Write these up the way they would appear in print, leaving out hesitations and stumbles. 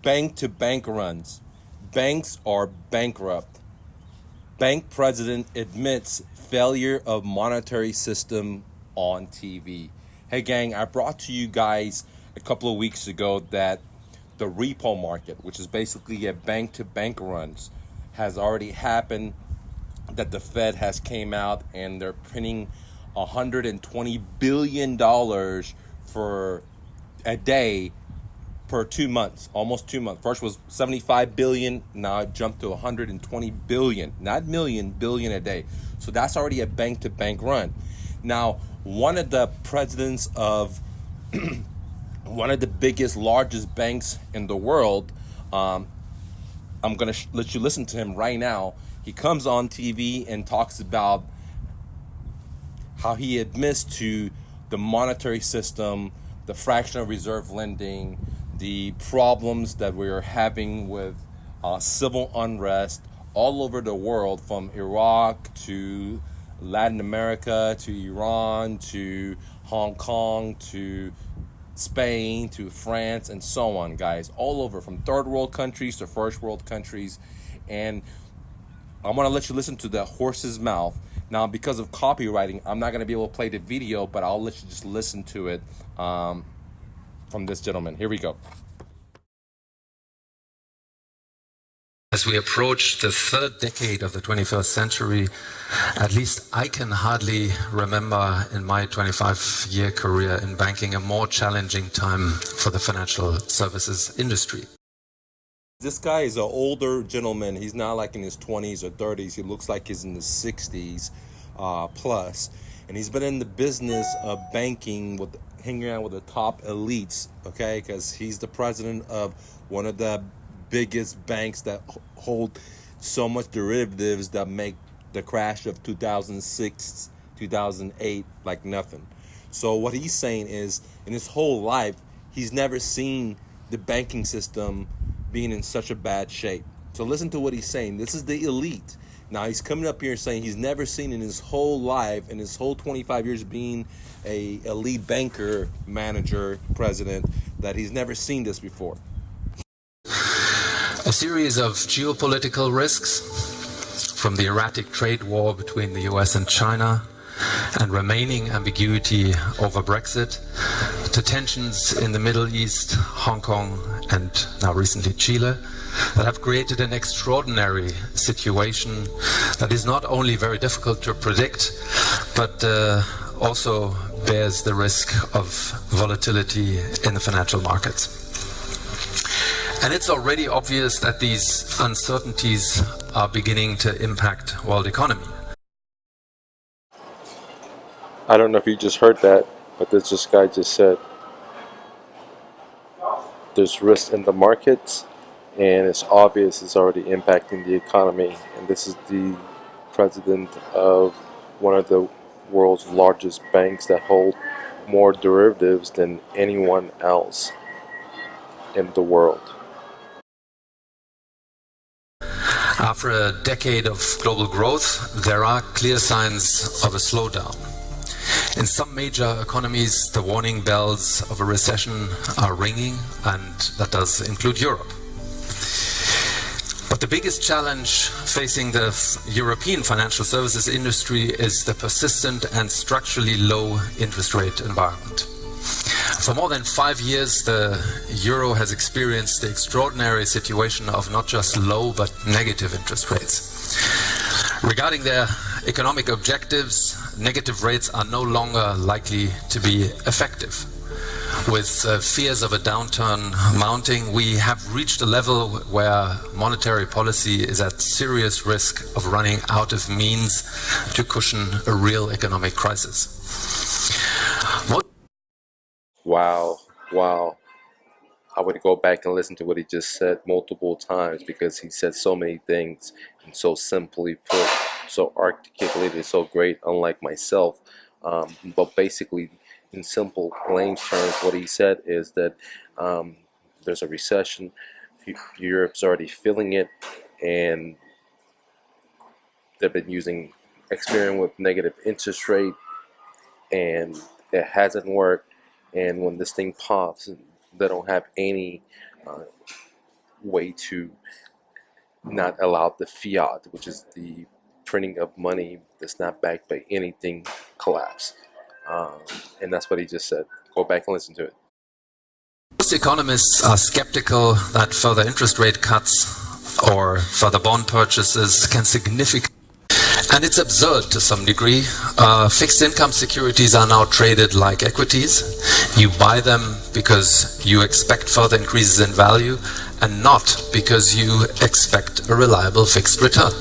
bank-to-bank runs. Banks are bankrupt. Bank president admits failure of monetary system on TV. Hey gang, I brought to you guys a couple of weeks ago that the repo market, which is basically a bank-to-bank runs, has already happened, that the Fed has came out and they're printing $120 billion for a day per 2 months, almost 2 months. First was 75 billion, now it jumped to 120 billion, not million, billion a day. So that's already a bank-to-bank run. Now, one of the presidents of one of the biggest, largest banks in the world, I'm going to let you listen to him right now. He comes on TV and talks about how he admits to the monetary system, the fractional reserve lending, the problems that we are having with civil unrest all over the world, from Iraq to Latin America to Iran to Hong Kong to Spain to France and so on, guys, all over, from third world countries to first world countries. And I want to let you listen to the horse's mouth. Now, because of copywriting, I'm not going to be able to play the video, but I'll let you just listen to it from this gentleman. Here we go. As we approach the third decade of the 21st century, at least I can hardly remember in my 25-year career in banking a more challenging time for the financial services industry. This guy is an older gentleman. He's not like in his 20s or 30s. He looks like he's in his 60s plus. And he's been in the business of banking, with hanging out with the top elites, okay? Because he's the president of one of the biggest banks that hold so much derivatives that make the crash of 2006, 2008 like nothing. So what he's saying is, in his whole life, he's never seen the banking system being in such a bad shape. So listen to what he's saying. This is the elite. Now he's coming up here saying he's never seen in his whole life, in his whole 25 years being a elite banker, manager, president, that he's never seen this before. A series of geopolitical risks, from the erratic trade war between the US and China and remaining ambiguity over Brexit, to tensions in the Middle East, Hong Kong, and now recently Chile, that have created an extraordinary situation that is not only very difficult to predict, but also bears the risk of volatility in the financial markets. And it's already obvious that these uncertainties are beginning to impact world economy. I don't know if you just heard that, but this guy just said there's risk in the markets, and it's obvious it's already impacting the economy. And this is the president of one of the world's largest banks that hold more derivatives than anyone else in the world. After a decade of global growth, there are clear signs of a slowdown. In some major economies, the warning bells of a recession are ringing, and that does include Europe. But the biggest challenge facing the European financial services industry is the persistent and structurally low interest rate environment. For more than 5 years, the euro has experienced the extraordinary situation of not just low but negative interest rates. Regarding their economic objectives, negative rates are no longer likely to be effective. With fears of a downturn mounting, we have reached a level where monetary policy is at serious risk of running out of means to cushion a real economic crisis. Wow. I would go back and listen to what he just said multiple times, because he said so many things and so simply put, so articulated, so great, unlike myself. But basically, in simple, plain terms, what he said is that there's a recession. Europe's already feeling it, and they've been experimenting with negative interest rate, and it hasn't worked. And when this thing pops, they don't have any way to not allow the fiat, which is the printing of money that's not backed by anything, collapse. And that's what he just said. Go back and listen to it. Most economists are skeptical that further interest rate cuts or further bond purchases can significantly, and it's absurd to some degree. Fixed income securities are now traded like equities. You buy them because you expect further increases in value and not because you expect a reliable fixed return.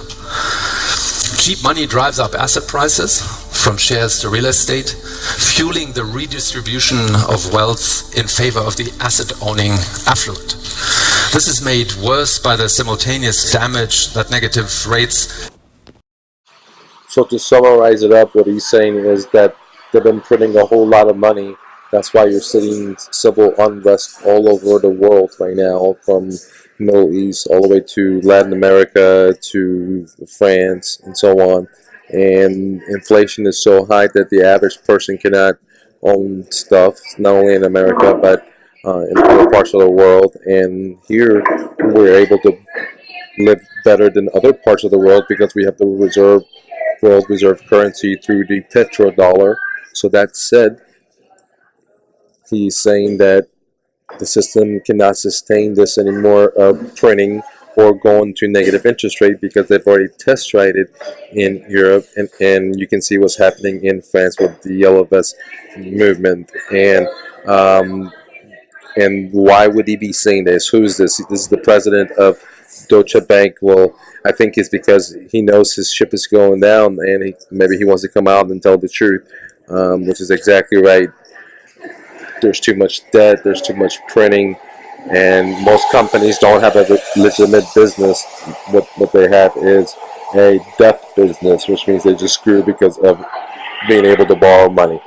Cheap money drives up asset prices, from shares to real estate, fueling the redistribution of wealth in favor of the asset-owning affluent. This is made worse by the simultaneous damage that negative rates. So to summarize it up, what he's saying is that they've been printing a whole lot of money. That's why you're seeing civil unrest all over the world right now, from Middle East all the way to Latin America to France and so on. And inflation is so high that the average person cannot own stuff, not only in America but in other parts of the world. And here we're able to live better than other parts of the world because we have the world reserve currency through the petrodollar. So that said, he's saying that the system cannot sustain this anymore of printing or going to negative interest rate because they've already test tried it in Europe, and you can see what's happening in France with the Yellow Vest movement. And why would he be saying this? Who's this? This is the president of Deutsche Bank. Well, I think it's because he knows his ship is going down, and maybe he wants to come out and tell the truth, which is exactly right. There's too much debt, there's too much printing, and most companies don't have a legitimate business. What they have is a debt business, which means they just screw because of being able to borrow money.